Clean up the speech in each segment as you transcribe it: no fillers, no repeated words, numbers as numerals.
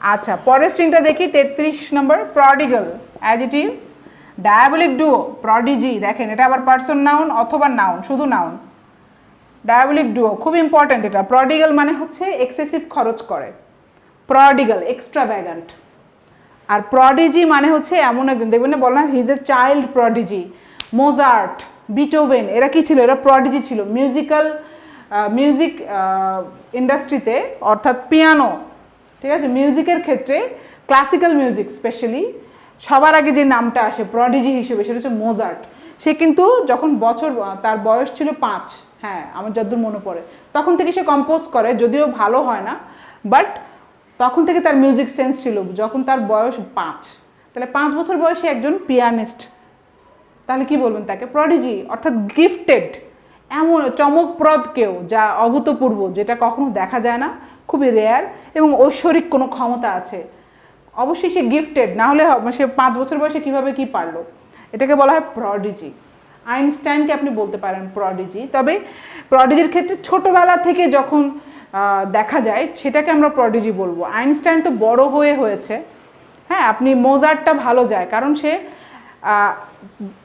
আচ্ছা পরের স্ট্রিংটা দেখি 33 নম্বর, প্রডিগাল অ্যাডজেক্টিভ, ডায়াবলিক ডুও, প্রডিজি। দেখেন এটা আবার পার্সন নাউন অথবা নাউন, শুধু নাউন। ডায়াবলিক ডুও খুব ইম্পর্ট্যান্ট এটা। প্রডিগাল মানে হচ্ছে এক্সেসিভ খরচ করে, প্রডিগাল এক্সট্রাভ্যাগান্ট। আর প্রডিজি মানে হচ্ছে এমন একজন, দেখবেন না বল না he is a child prodigy. Mozart, Beethoven এরা কি ছিল? এরা প্রডিজি ছিল মিউজিক ইন্ডাস্ট্রিতে, অর্থাৎ পিয়ানো, ঠিক আছে, মিউজিকের ক্ষেত্রে ক্লাসিক্যাল মিউজিক স্পেশালি সবার আগে যে নামটা আসে প্রডিজি হিসেবে সেটা হচ্ছে মোজার্ট। সে কিন্তু যখন তার বয়স ছিল 5, হ্যাঁ আমার যতদূর মনে পড়ে, তখন থেকে সে কম্পোজ করে, যদিও ভালো হয় না, বাট তখন থেকে তার মিউজিক সেন্স ছিল। যখন তার বয়স 5, তাহলে 5 বছর বয়সে একজন পিয়ানিস্ট, তাহলে কি বলবেন তাকে? প্রডিজি, অর্থাৎ গিফটেড, এমন চমকপ্রদ কেউ যা অভূতপূর্ব, যেটা কখনো দেখা যায় না, খুবই রেয়ার, এবং ঐশ্বরিক কোনো ক্ষমতা আছে। অবশ্যই সে গিফটেড, না হলে সে 5 বছর বয়সে কিভাবে কি পারলো? এটাকে বলা হয় প্রডিজি। আইনস্টাইনকে আপনি বলতে পারেন প্রডিজি, তবে প্রডিজির ক্ষেত্রে ছোটবেলা থেকে যখন দেখা যায় সেটাকে আমরা প্রডিজি বলবো। আইনস্টাইন তো বড় হয়েছে, হ্যাঁ আপনি মোজার্টটা ভালো যায়, কারণ সে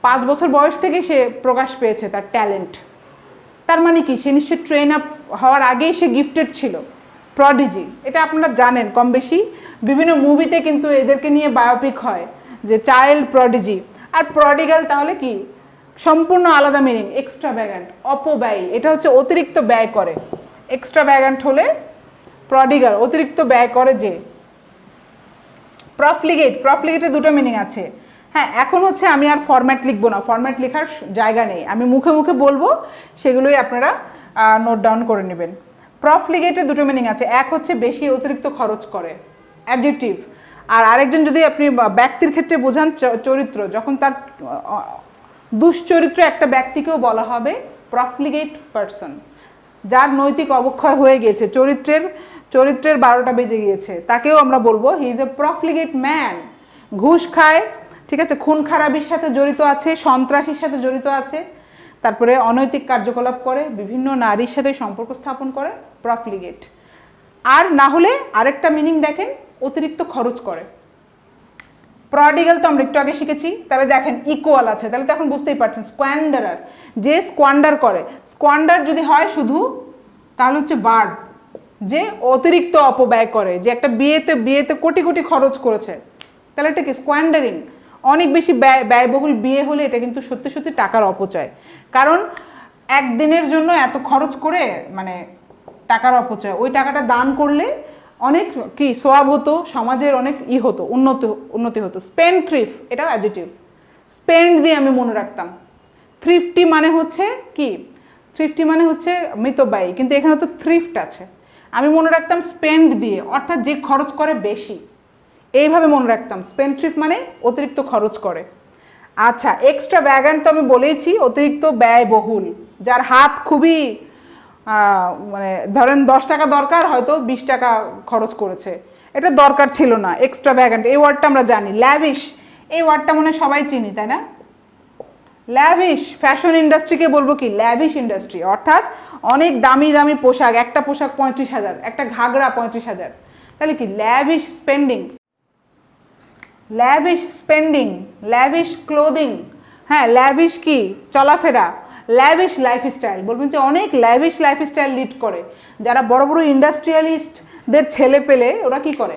5 বছর বয়স থেকে সে প্রকাশ পেয়েছে তার ট্যালেন্ট। তার মানে কি? সে নিশ্চয়ই ট্রেন আপ হওয়ার আগেই সে গিফটেড ছিল, প্রডিজি। এটা আপনারা জানেন কম বেশি, বিভিন্ন মুভিতে কিন্তু এদেরকে নিয়ে বায়োপিক হয় যে চাইল্ড প্রডিজি। আর প্রডিগাল তাহলে কি? সম্পূর্ণ আলাদা মিনিং, এক্সট্রাভ্যাগান্ট, অপব্যয়। এটা হচ্ছে অতিরিক্ত ব্যয় করে। এক্সট্রাভ্যাগান্ট হলে প্রডিগাল, অতিরিক্ত ব্যয় করে যে। প্রফলিগেটের দুটো মিনিং আছে। হ্যাঁ এখন হচ্ছে আমি আর ফরম্যাট লিখবো না, ফরম্যাট লেখার জায়গা নেই, আমি মুখে মুখে বলবো, সেগুলোই আপনারা নোট ডাউন করে নেবেন। প্রফলিগেটের দুটো মিনিং আছে, এক হচ্ছে বেশি অতিরিক্ত খরচ করে, অ্যাডজেক্টিভ। আর আরেকজন যদি আপনি ব্যক্তির ক্ষেত্রে বোঝান চরিত্র, যখন তার দুশ্চরিত্র একটা ব্যক্তিকেও বলা হবে প্রফলিগেট পারসন, যার নৈতিক অবক্ষয় হয়ে গিয়েছে, চরিত্রের 12টা বেজে গিয়েছে, তাকেও আমরা বলবো হি ইজ এ প্রফলিগেট ম্যান। ঘুষ খায়, ঠিক আছে, খুন খারাপির সাথে জড়িত আছে, সন্ত্রাসীর সাথে জড়িত আছে, তারপরে অনৈতিক কার্যকলাপ করে, বিভিন্ন নারীর সাথে সম্পর্ক স্থাপন করে, প্রফলিগেট। আর না হলে আরেকটা মিনিং দেখেন, অতিরিক্ত খরচ করে। প্রডিগাল তো আমরা একটু আগে শিখেছি, তাহলে দেখেন ইকুয়াল আছে, তাহলে তো এখন বুঝতেই পারছেন স্কোয়ান্ডারার, যে স্কোয়ান্ডার করে। স্কোয়ান্ডার যদি হয় শুধু, তাহলে হচ্ছে ভার্ব, যে অতিরিক্ত অপব্যয় করে, যে একটা বিয়েতে কোটি কোটি খরচ করেছে, তাহলে এটা কি? স্কোয়ান্ডারিং। অনেক বেশি ব্যয়বহুল বিয়ে হলে এটা কিন্তু সত্যি সত্যি টাকার অপচয়, কারণ একদিনের জন্য এত খরচ করে মানে টাকার অপচয়। ওই টাকাটা দান করলে অনেক কি সোয়াব হতো, সমাজের অনেক হতো, উন্নতি হতো। স্পেন্ড থ্রিফ, এটাও অ্যাডজেক্টিভ। স্পেন্ড দিয়ে আমি মনে রাখতাম। থ্রিফটি মানে হচ্ছে কি? থ্রিফটি মানে হচ্ছে মিতব্যয়ী, কিন্তু এখানে তো থ্রিফট আছে। আমি মনে রাখতাম স্পেন্ড দিয়ে, অর্থাৎ যে খরচ করে বেশি, এইভাবে মনে রাখতাম। স্পেন্ড থ্রিফট মানে অতিরিক্ত খরচ করে। আচ্ছা এক্সট্রাভ্যাগান্ট তো আমি বলেইছি, অতিরিক্ত ব্যয়বহুল, যার হাত খুবই মানে ধরেন 10 টাকা দরকার, হয়তো 20 টাকা খরচ করেছে, এটা দরকার ছিল না। এক্সট্রাভ্যাগান্ট এই ওয়ার্ডটা আমরা জানি। ল্যাভিশ, এই ওয়ার্ডটা মনে সবাই চিনি, তাই না? ল্যাভিশ, ফ্যাশন ইন্ডাস্ট্রিকে বলবো কি? ল্যাভিশ ইন্ডাস্ট্রি, অর্থাৎ অনেক দামি দামি পোশাক, একটা পোশাক 35,000, একটা ঘাগরা 35,000, তাহলে কি? Lavish spending. Lavish spending, lavish clothing, হ্যাঁ ল্যাভিশ কি? চলাফেরা। ল্যাভিশ লাইফস্টাইল, বলবেন যে অনেক ল্যাভিশ লাইফস্টাইল লিড করে যারা বড় বড় ইন্ডাস্ট্রিয়ালিস্টদের ছেলে পেলে। ওরা কি করে?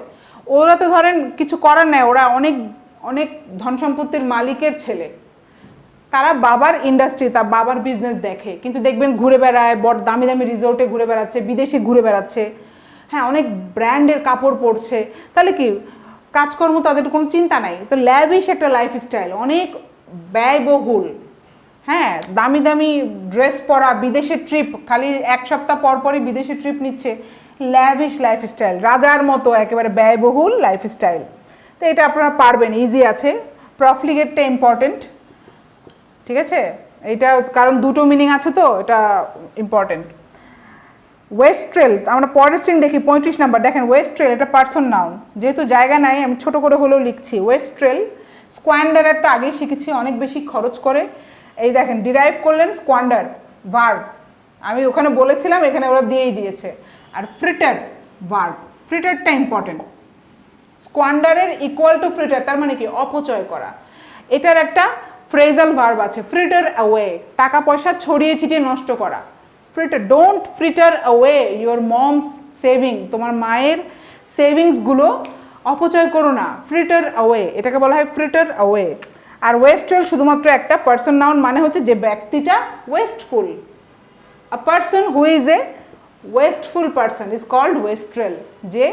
ওরা তো ধরেন কিছু করার নেই, ওরা অনেক অনেক ধন সম্পত্তির মালিকের ছেলে, তারা বাবার ইন্ডাস্ট্রি, তার বাবার বিজনেস দেখে, কিন্তু দেখবেন ঘুরে বেড়ায়, বড় দামি দামি রিসোর্টে ঘুরে বেড়াচ্ছে, বিদেশে ঘুরে বেড়াচ্ছে, হ্যাঁ অনেক ব্র্যান্ডের কাপড় পরছে, তাহলে কি? কাজকর্ম তাদের কোনো চিন্তা নাই। তো ল্যাভিশ একটা লাইফস্টাইল, অনেক ব্যয়বহুল, হ্যাঁ দামি দামি ড্রেস পরা, বিদেশে ট্রিপ, খালি 1 সপ্তাহ পর পরই বিদেশে ট্রিপ নিচ্ছে, ল্যাভিশ লাইফস্টাইল, রাজার মতো একেবারে ব্যয়বহুল লাইফস্টাইল। তো এটা আপনারা পারবেন, ইজি আছে। প্রফলিগেটটা ইম্পর্টেন্ট, ঠিক আছে, এইটা কারণ দুটো মিনিং আছে, তো এটা ইম্পর্টেন্ট। ওয়েস্ট্রেল, আমরা পরের স্ট্রিং দেখি 35 নাম্বার। দেখেন ওয়েস্ট্রেল, এটা পার্সন নাউন, যেহেতু জায়গা নাই আমি ছোট করে হলেও লিখছি। ওয়েস্ট্রেল, স্কোয়ান্ডারের তো আগেই শিখেছি, অনেক বেশি খরচ করে। এই দেখেন ডিরাইভ করলেন স্কোয়ান্ডার, ভার্ব, আমি ওখানে বলেছিলাম, এখানে ওরা দিয়েই দিয়েছে। আর ফ্রিটার, ভার্ব, ফ্রিটারটা ইম্পর্টেন্ট। স্কোয়ান্ডারের ইকুয়াল টু ফ্রিটার, তার মানে কি অপচয় করা। এটার একটা ফ্রেজাল ভার্ব আছে, ফ্রিটার অ্যাওয়ে, টাকা পয়সা ছড়িয়ে ছিটিয়ে নষ্ট করা। Fritter, don't fritter away your mom's saving, তোমার মায়ের সেভিংসগুলো অপচয় করো না, ফ্রিটার অ্যাওয়ে, এটাকে বলা হয় ফ্রিটার অ্যাওয়ে। আর ওয়েস্টফুল শুধুমাত্র একটা পার্সন নাউন, মানে হচ্ছে যে ব্যক্তিটা wasteful. A person who is a wasteful person is called wastrel, যে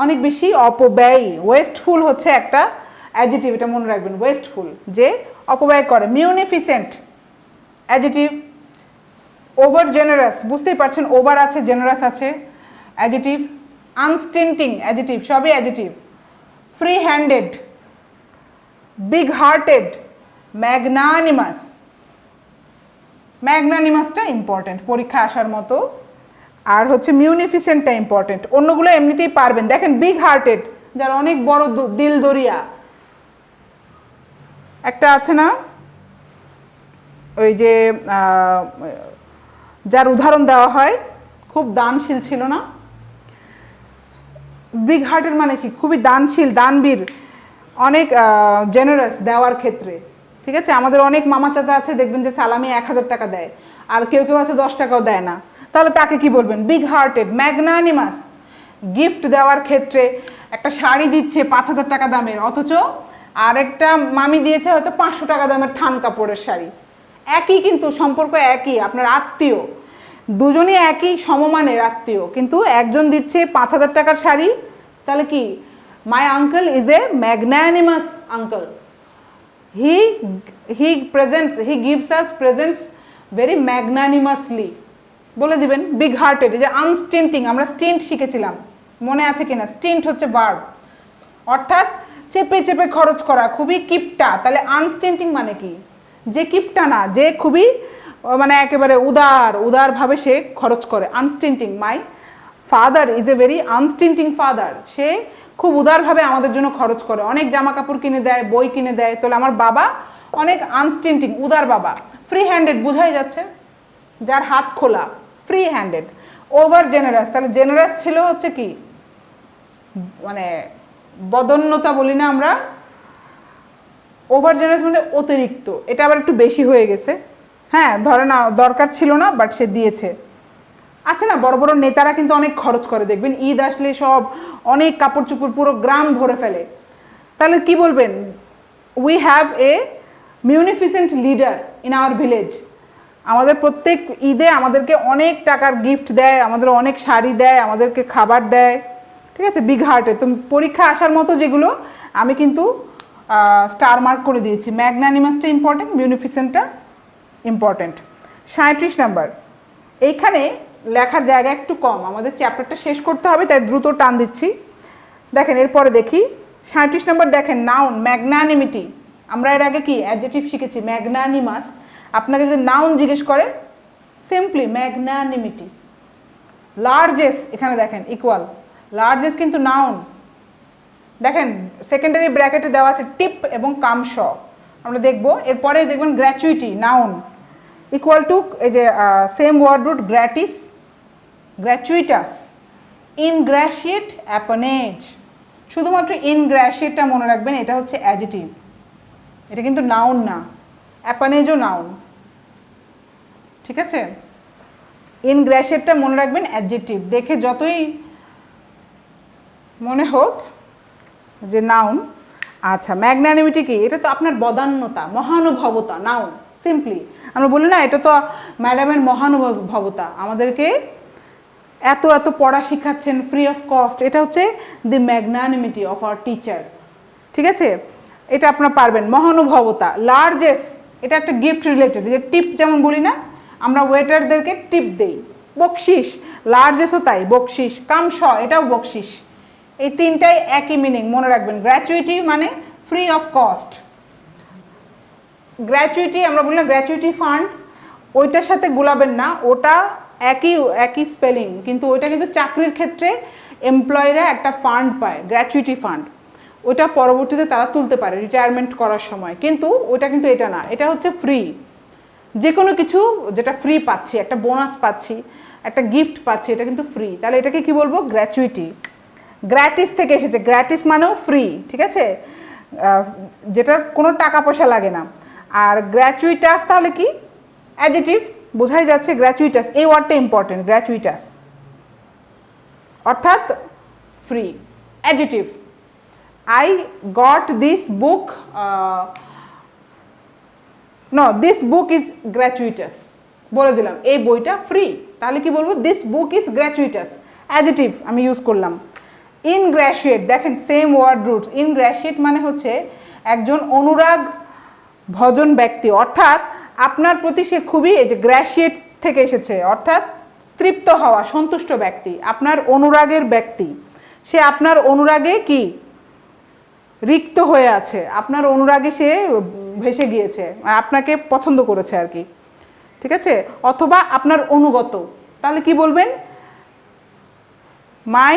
অনেক বেশি অপব্যয়ী। ওয়েস্টফুল হচ্ছে একটা অ্যাডজেটিভ, এটা মনে রাখবেন, ওয়েস্টফুল যে অপব্যয় করে। মিউনিফিসেন্ট অ্যাডজেটিভ। ওভার জেনারাস, বুঝতেই পারছেন ওভার আছে জেনারাস আছে, অ্যাডজেটিভ। আনস্টিন্টিং অ্যাডজেটিভ, সবই adjective. Free handed, big hearted, magnanimous. ম্যাগনানিমাসটা ইম্পর্টেন্ট, পরীক্ষা আসার মতো। আর হচ্ছে মিউনিফিসেন্টটা ইম্পর্টেন্ট, অন্যগুলো এমনিতেই পারবেন। দেখেন বিগ হার্টেড, যার অনেক বড় দিল দরিয়া। একটা আছে না ওই যে যার উদাহরণ দেওয়া হয়, খুব দানশীল ছিল না? বিগ হার্টের মানে কি? খুবই দানশীল, দানবীর, অনেক জেনারাস দেওয়ার ক্ষেত্রে। ঠিক আছে, আমাদের অনেক মামা চাচা আছে, দেখবেন যে সালামি 1000 টাকা দেয়, আর কেউ কেউ আছে 10 টাকাও দেয় না, তাহলে তাকে কি বলবেন? Big hearted, magnanimous. গিফট দেওয়ার ক্ষেত্রে একটা শাড়ি দিচ্ছে 5000 টাকা দামের, অথচ আরেকটা মামি দিয়েছে হয়তো 500 টাকা দামের থান কাপড়ের শাড়ি। একই, কিন্তু সম্পর্ক একই, আপনার আত্মীয়, দুজনই একই সমমানের আত্মীয়, কিন্তু একজন দিচ্ছে 5000 টাকার শাড়ি, তাহলে কি? My uncle is a magnanimous uncle, he gives us presents very magnanimously, বলে দিবেন। বিগ হার্টেড, যে আনস্টিন্টিং, আমরা স্টিন্ট শিখেছিলাম, মনে আছে কিনা? স্টিন্ট হচ্ছে ভার্ব, অর্থাৎ চেপে চেপে খরচ করা, খুবই কিপটা। তাহলে আনস্টিন্টিং মানে কি? যে কিপটা না, যে খুবই মানে একেবারে উদারভাবে সে খরচ করে, unstinting. My father is a very unstinting father, সে খুব উদারভাবে আমাদের জন্য খরচ করে, অনেক জামা কাপড় কিনে দেয়, বই কিনে দেয়। তাহলে আমার বাবা অনেক আনস্টিন্টিং, উদার বাবা। ফ্রি হ্যান্ডেড, বোঝাই যাচ্ছে যার হাত খোলা, ফ্রি হ্যান্ডেড। ওভার জেনারাস, তাহলে জেনারাস ছিল হচ্ছে কি? মানে বদন্যতা বলি না আমরা, ওভার জেনারেস মানে অতিরিক্ত, এটা আবার একটু বেশি হয়ে গেছে। হ্যাঁ, ধরে না দরকার ছিল না, বাট সে দিয়েছে। আচ্ছা না, বড় বড় নেতারা কিন্তু অনেক খরচ করে, দেখবেন ঈদ আসলে সব অনেক কাপড় চোপড় পুরো গ্রাম ভরে ফেলে, তাহলে কি বলবেন? We have a munificent leader in our village. আমাদের প্রত্যেক ঈদে আমাদেরকে অনেক টাকার গিফট দেয়, আমাদের অনেক শাড়ি দেয়, আমাদেরকে খাবার দেয়। ঠিক আছে, বিগ হার্টের। তো পরীক্ষা আসার মতো যেগুলো আমি কিন্তু স্টার মার্ক করে দিয়েছি। ম্যাগনানিমাসটা ইম্পর্টেন্ট, মিউনিফিসেন্টটা ইম্পর্টেন্ট। 37 নাম্বার, এইখানে লেখার জায়গা একটু কম, আমাদের চ্যাপ্টারটা শেষ করতে হবে, তাই দ্রুত টান দিচ্ছি। দেখেন এরপরে দেখি 37 নাম্বার, দেখেন নাউন ম্যাগনানিমিটি। আমরা এর আগে কি অ্যাডজেক্টিভ শিখেছি ম্যাগনানিমাস, আপনাকে যদি নাউন জিজ্ঞেস করে সিম্পলি ম্যাগনানিমিটি। লার্জেস, এখানে দেখেন ইকুয়াল, লার্জেস কিন্তু নাউন। দেখেন সেকেন্ডারি ব্র্যাকেটে দেওয়া আছে টিপ এবং কামশ, আমরা দেখবো। এরপরে দেখবেন গ্র্যাচুইটি, নাউন, ইকুয়াল টু এই যে সেম ওয়ার্ড রুট গ্র্যাটিস, গ্র্যাচুইটাস। ইনগ্র্যাশিয়েট, অ্যাপনেজ। শুধুমাত্র ইনগ্র্যাশিয়েটটা মনে রাখবেন, এটা হচ্ছে অ্যাডজেটিভ, এটা কিন্তু নাউন না। অ্যাপনেজও নাউন, ঠিক আছে। ইনগ্র্যাশিয়েটটা মনে রাখবেন অ্যাডজেক্টিভ, দেখে যতই মনে হোক যে নাউন। আচ্ছা, ম্যাগনানিমিটি কি? এটা তো আপনার বদান্যতা, মহানুভবতা, নাউন। সিম্পলি আমরা বলি না, এটা তো ম্যাডামের মহানুভবতা, আমাদেরকে এত এত পড়া শিখাচ্ছেন ফ্রি অফ কস্ট, এটা হচ্ছে দি ম্যাগনানিমিটি অফ আওয়ার টিচার। ঠিক আছে, এটা আপনারা পারবেন, মহানুভবতা। লার্জেস্ট, এটা একটা গিফট রিলেটেড, যে টিপ যেমন বলি না আমরা ওয়েটারদেরকে টিপ দেই, বকশিস, লার্জেস্টও তাই, বকশিস। কামশ, এটাও বকশিস। এই তিনটাই একই মিনিং, মনে রাখবেন। গ্র্যাচুইটি মানে ফ্রি অফ কস্ট। গ্র্যাচুইটি আমরা বলি না গ্র্যাচুইটি ফান্ড, ওইটার সাথে গুলাবেন না, ওটা একই স্পেলিং, কিন্তু ওইটা কিন্তু চাকরির ক্ষেত্রে এমপ্লয়িরা একটা ফান্ড পায়, গ্র্যাচুইটি ফান্ড। ওটা পরবর্তীতে তারা তুলতে পারে রিটায়ারমেন্ট করার সময়, কিন্তু ওটা কিন্তু এটা না, এটা হচ্ছে ফ্রি। যে কোনো কিছু যেটা ফ্রি পাচ্ছি, একটা বোনাস পাচ্ছি, একটা গিফট পাচ্ছি, এটা কিন্তু ফ্রি, তাহলে এটাকে কি বলবো? গ্র্যাচুইটি। গ্র্যাটিস থেকে এসেছে, গ্র্যাটিস মানেও ফ্রি, ঠিক আছে, যেটার কোনো টাকা পয়সা লাগে না। আর গ্র্যাচুইটাস তাহলে কি, অ্যাডজেক্টিভ, বোঝাই যাচ্ছে গ্র্যাচুইটাস, এই ওয়ার্ডটা ইম্পর্টেন্ট, গ্র্যাচুইটাস অর্থাৎ free, adjective. I got this book, no this book is gratuitous, বলে দিলাম এই বইটা ফ্রি, তাহলে কি বলবো, this book is gratuitous, adjective আমি ইউজ করলাম। ইনগ্র্যাশিয়েট, দেখেন সেম ওয়ার্ড রুটস, ইনগ্র্যাশিয়েট মানে হচ্ছে একজন অনুরাগ ভজন ব্যক্তি, অর্থাৎ আপনার প্রতি সে খুবই, এই যে গ্র্যাশিয়েট থেকে এসেছে অর্থাৎ তৃপ্ত হওয়া, সন্তুষ্ট ব্যক্তি, আপনার অনুরাগের ব্যক্তি, সে আপনার অনুরাগে কি রিক্ত হয়ে আছে, আপনার অনুরাগে সে ভেসে গিয়েছে, আপনাকে পছন্দ করেছে আর কি, ঠিক আছে, অথবা আপনার অনুগত, তাহলে কি বলবেন, my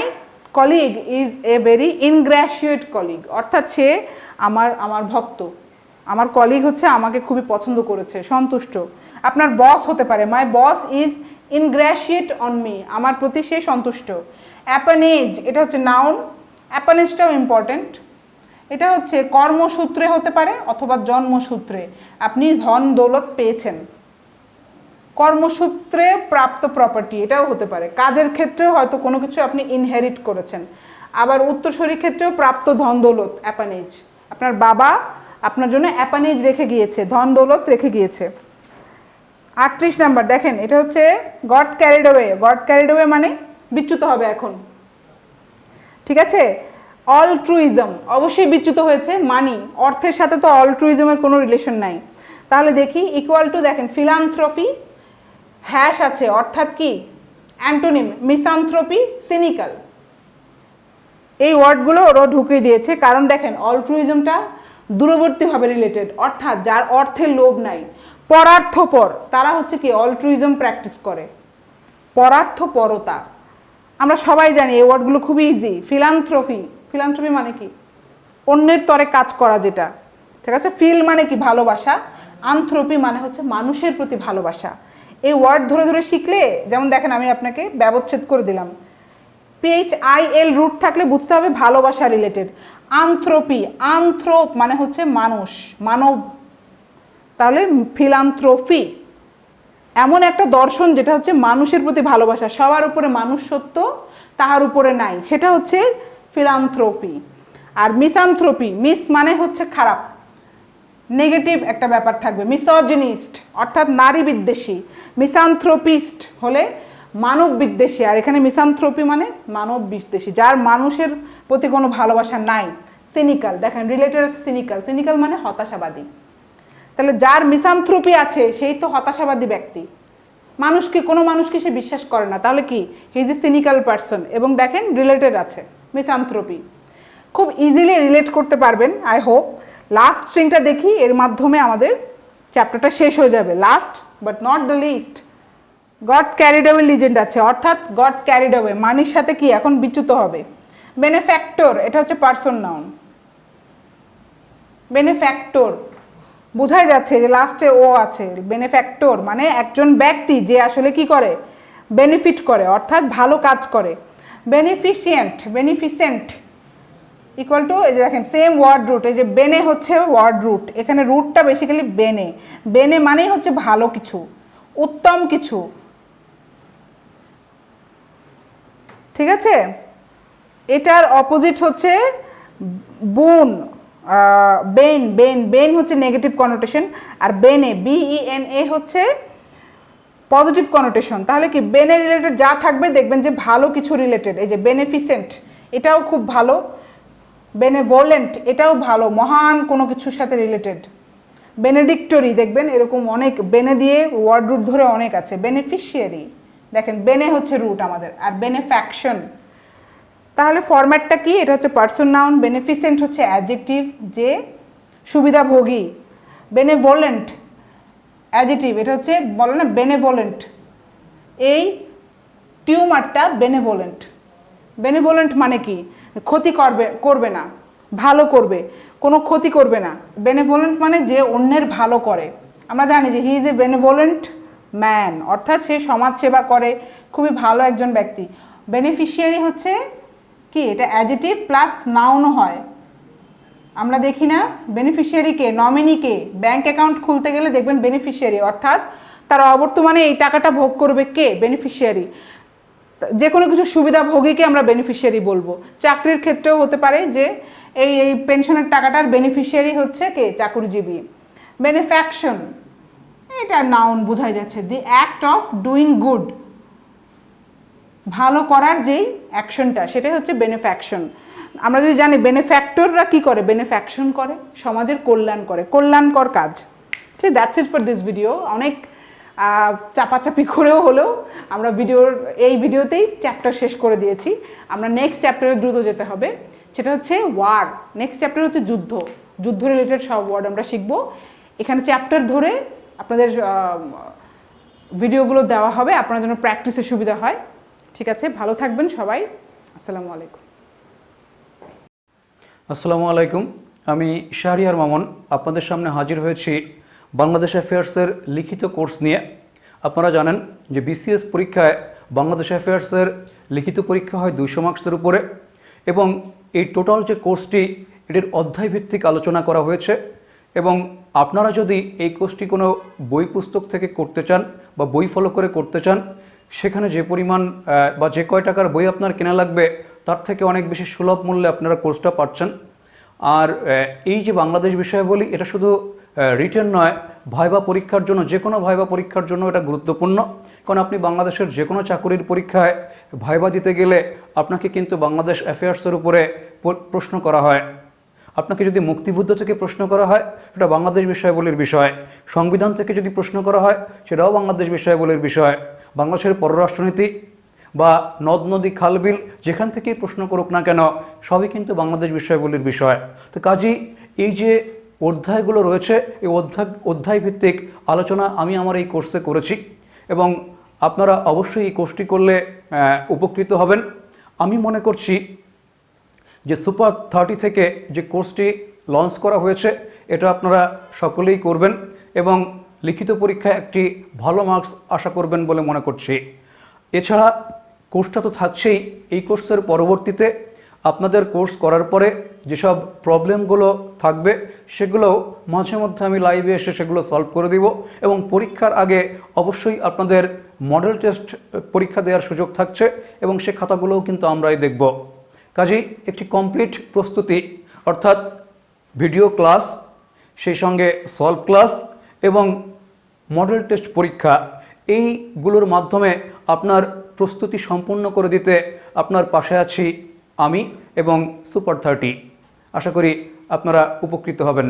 colleague is a very ingratiate colleague, অর্থাৎ সে আমার ভক্ত, আমার কলিগ হচ্ছে আমাকে খুবই পছন্দ করেছে, সন্তুষ্ট। আপনার বস হতে পারে, মাই বস ইজ ইনগ্র্যাশিয়েট অন মি, আমার প্রতি সে সন্তুষ্ট। অ্যাপানেজ, এটা হচ্ছে নাউন, অ্যাপানেজটাও ইম্পর্টেন্ট, এটা হচ্ছে কর্মসূত্রে হতে পারে অথবা জন্মসূত্রে, আপনি ধন দৌলত পেয়েছেন, কর্মসূত্রে প্রাপ্ত প্রপার্টি এটাও হতে পারে, কাজের ক্ষেত্রেও হয়তো কোনো কিছু আপনি ইনহেরিট করেছেন, আবার উত্তরসূরি ক্ষেত্রেও প্রাপ্ত ধন দৌলত, অ্যাপানেজ, আপনার বাবা আপনার জন্য অ্যাপানেজ রেখে গিয়েছে, ধন দৌলত রেখে গিয়েছে। 38 নাম্বার দেখেন, এটা হচ্ছে goat carried away, goat carried away মানে বিচ্যুত হবে এখন, ঠিক আছে। অলট্রুইজম, অবশ্যই বিচ্যুত হয়েছে, মানি, অর্থের সাথে তো অলট্রুইজমের কোনো রিলেশন নাই, তাহলে দেখি ইকুয়াল টু, দেখেন ফিলান্থ্রপি হ্যাশ আছে, অর্থাৎ কি অ্যান্টোনিম, মিসান্থ্রপি, সিনিক্যাল, এই ওয়ার্ডগুলো ওরা ঢুকিয়ে দিয়েছে, কারণ দেখেন অলট্রুইজমটা দূরবর্তীভাবে রিলেটেড, অর্থাৎ যার অর্থের লোভ নাই, পরার্থপর, তারা হচ্ছে কি অলট্রুইজম প্র্যাকটিস করে, পরার্থপরতা, আমরা সবাই জানি এই ওয়ার্ডগুলো খুবই ইজি। ফিলান্থ্রপি, ফিলান্থ্রপি মানে কি, অন্যের তরে কাজ করা যেটা, ঠিক আছে। ফিল মানে কি ভালোবাসা, আন্থ্রপি মানে হচ্ছে মানুষের প্রতি ভালোবাসা। এই ওয়ার্ড ধরে ধরে শিখলে, যেমন দেখেন আমি আপনাকে ব্যবচ্ছেদ করে দিলাম, PHIL রুট থাকলে বুঝতে হবে ভালোবাসা রিলেটেড। আন্থ্রপি, আন্থ্রোপ মানে হচ্ছে মানুষ, মানব, তাহলে ফিলান্থ্রপি এমন একটা দর্শন যেটা হচ্ছে মানুষের প্রতি ভালোবাসা, সবার উপরে মানুষ সত্য, তাহার উপরে নাই, সেটা হচ্ছে ফিলান্থ্রপি। আর মিসান্থ্রপি, মিস মানে হচ্ছে খারাপ, নেগেটিভ একটা ব্যাপার থাকবে, মিসোজিনিস্ট অর্থাৎ নারী বিদ্বেষী, মিসান্থ্রপিস্ট হলে মানব বিদ্বেষী, আর এখানে মিসান্থ্রপি মানে মানব বিদ্বেষী, যার মানুষের প্রতি কোনো ভালোবাসা নাই। সিনিক্যাল, দেখেন রিলেটেড আছে সিনিক্যাল, সিনিক্যাল মানে হতাশাবাদী, তাহলে যার মিসান্থ্রপি আছে সেই তো হতাশাবাদী ব্যক্তি, মানুষকে, কোনো মানুষকে সে বিশ্বাস করে না, তাহলে কি he is a cynical person. এবং দেখেন রিলেটেড আছে মিসান্থ্রপি, খুব ইজিলি রিলেট করতে পারবেন আই হোপ। লাস্ট স্ট্রিংটা দেখি, এর মাধ্যমে আমাদের চ্যাপ্টারটা শেষ হয়ে যাবে। Last but not the least, got carried away legend আছে, অর্থাৎ গট ক্যারিড অ্যাওয়ে মানির সাথে কি এখন বিচ্যুত হবে। বেনেফ্যাক্টর, এটা হচ্ছে পার্সন নাউন, বেনেফ্যাক্টর বোঝাই যাচ্ছে যে লাস্টে ও আছে, বেনেফ্যাক্টর মানে একজন ব্যক্তি যে আসলে কি করে, বেনিফিট করে, অর্থাৎ ভালো কাজ করে। বেনিফিশিয়েন্ট, বেনিফিসেন্ট ইকুয়াল টু, এই যে দেখেন সেম ওয়ার্ড রুট, এই যে বেনে হচ্ছে ওয়ার্ড রুট, এখানে রুটটা বেসিক্যালি বেনে, বেনে মানেই হচ্ছে ভালো কিছু, উত্তম কিছু, ঠিক আছে। এটার অপোজিট হচ্ছে বুন, বেন, বেন, বেন হচ্ছে নেগেটিভ কনোটেশন, আর বেনে, BENA হচ্ছে পজিটিভ কনোটেশন। তাহলে কি বেনে রিলেটেড যা থাকবে দেখবেন যে ভালো কিছু রিলেটেড, এই যে বেনিফিসেন্ট এটাও খুব ভালো, বেনেভোলেন্ট এটাও ভালো, মহান কোনো কিছুর সাথে রিলেটেড। বেনেডিক্টরি দেখবেন এরকম অনেক, বেনে দিয়ে ওয়ার্ড রুট ধরে অনেক আছে। বেনিফিশিয়ারি, দেখেন বেনে হচ্ছে রুট আমাদের, আর বেনেফ্যাকশন, তাহলে ফরম্যাটটা কি, এটা হচ্ছে পার্সন নাউন, বেনিফিসেন্ট হচ্ছে অ্যাডজেক্টিভ যে সুবিধাভোগী, বেনেভোলেন্ট অ্যাডজেক্টিভ, এটা হচ্ছে বলে না বেনেভোলেন্ট, এই টিউমারটা বেনেভোলেন্ট। বেনেভোলেন্ট মানে কি, ক্ষতি করবে না, ভালো করবে, কোনো ক্ষতি করবে না। বেনেভোলেন্ট মানে যে অন্যের ভালো করে, আমরা জানি যে he is a benevolent man, অর্থাৎ সে সমাজ সেবা করে, খুবই ভালো একজন ব্যক্তি। বেনিফিশিয়ারি হচ্ছে কি এটা অ্যাডজেটিভ প্লাস নাউনও হয়। আমরা দেখি না বেনিফিশিয়ারিকে, নমিনিকে, ব্যাংক অ্যাকাউন্ট খুলতে গেলে দেখবেন বেনিফিশিয়ারি, অর্থাৎ তার অবর্তমানে এই টাকাটা ভোগ করবে কে? বেনিফিশিয়ারি। যে কোনো কিছু সুবিধাভোগীকে আমরা বেনিফিশিয়ারি বলবো। চাকরির ক্ষেত্রেও হতে পারে যে এই পেনশনের টাকাটার বেনিফিশিয়ারি হচ্ছে কে? চাকরিজীবী। বেনিফ্যাকশন, এটা নাউন বোঝাই যাচ্ছে, the act of doing good, ভালো করার যেই অ্যাকশনটা সেটাই হচ্ছে বেনিফ্যাকশন। আমরা যদি জানি বেনিফ্যাক্টররা কি করে? বেনিফ্যাকশন করে, সমাজের কল্যাণ করে, কল্যাণকর কাজ। ঠিক, that's it for this video. অনেক চাপাচাপি করেও হলেও আমরা এই ভিডিওতেই চ্যাপ্টার শেষ করে দিয়েছি। আমরা নেক্সট চ্যাপ্টারে দ্রুত যেতে হবে, সেটা হচ্ছে ওয়ার। নেক্সট চ্যাপ্টার হচ্ছে যুদ্ধ, যুদ্ধ রিলেটেড সব ওয়ার্ড আমরা শিখবো। এখানে চ্যাপ্টার ধরে আপনাদের ভিডিওগুলো দেওয়া হবে, আপনার জন্য প্র্যাকটিসের সুবিধা হয়। ঠিক আছে, ভালো থাকবেন সবাই। আসসালামু আলাইকুম। আসসালামু আলাইকুম, আমি শাহরিয়ার মামুন আপনাদের সামনে হাজির হয়েছি বাংলাদেশ অ্যাফেয়ার্সের লিখিত কোর্স নিয়ে। আপনারা জানেন যে বিসিএস পরীক্ষায় বাংলাদেশ অ্যাফেয়ার্সের লিখিত পরীক্ষা হয় 200 মার্কসের উপরে, এবং এই টোটাল যে কোর্সটি এটির অধ্যায়ভিত্তিক আলোচনা করা হয়েছে। এবং আপনারা যদি এই কোর্সটি কোনো বই পুস্তক থেকে করতে চান বা বই ফলো করে করতে চান, সেখানে যে পরিমাণ বা যে কয় টাকার বই আপনার কেনা লাগবে তার থেকে অনেক বেশি সুলভ মূল্যে আপনারা কোর্সটা পাচ্ছেন। আর এই যে বাংলাদেশ বিষয়াবলী, এটা শুধু রিটেন নয়, ভাইবা পরীক্ষার জন্য, যে কোনো ভাইবা পরীক্ষার জন্য এটা গুরুত্বপূর্ণ। কারণ আপনি বাংলাদেশের যে কোনো চাকরির পরীক্ষায় ভাইবা দিতে গেলে আপনাকে কিন্তু বাংলাদেশ অ্যাফেয়ার্সের উপরে প্রশ্ন করা হয়। আপনাকে যদি মুক্তিযুদ্ধ থেকে প্রশ্ন করা হয় সেটা বাংলাদেশ বিষয়াবলীর বিষয়, সংবিধান থেকে যদি প্রশ্ন করা হয় সেটাও বাংলাদেশ বিষয়াবলীর বিষয়, বাংলাদেশের পররাষ্ট্রনীতি বা নদ নদী খালবিল যেখান থেকেই প্রশ্ন করুক না কেন সবই কিন্তু বাংলাদেশ বিষয়াবলীর বিষয়। তো কাজেই এই যে অধ্যায়গুলো রয়েছে, এই অধ্যায়ভিত্তিক আলোচনা আমি আমার এই কোর্সে করেছি, এবং আপনারা অবশ্যই এই কোর্সটি করলে উপকৃত হবেন। আমি মনে করছি যে সুপার 30 থেকে যে কোর্সটি লঞ্চ করা হয়েছে এটা আপনারা সকলেই করবেন, এবং লিখিত পরীক্ষায় একটি ভালো মার্কস আশা করবেন বলে মনে করছি। এছাড়া কোর্সটা তো থাকছেই, এই কোর্সের পরবর্তীতে আপনাদের কোর্স করার পরে যেসব প্রবলেমগুলো থাকবে সেগুলোও মাঝে মধ্যে আমি লাইভে এসে সেগুলো সলভ করে দিব, এবং পরীক্ষার আগে অবশ্যই আপনাদের মডেল টেস্ট পরীক্ষা দেওয়ার সুযোগ থাকছে, এবং সে খাতাগুলোও কিন্তু আমরাই দেখব। কাজেই একটি কমপ্লিট প্রস্তুতি, অর্থাৎ ভিডিও ক্লাস, সেই সঙ্গে সলভ ক্লাস এবং মডেল টেস্ট পরীক্ষা, এইগুলোর মাধ্যমে আপনার প্রস্তুতি সম্পূর্ণ করে দিতে আপনার পাশে আছি আমি এবং সুপার 30। আশা করি আপনারা উপকৃত হবেন।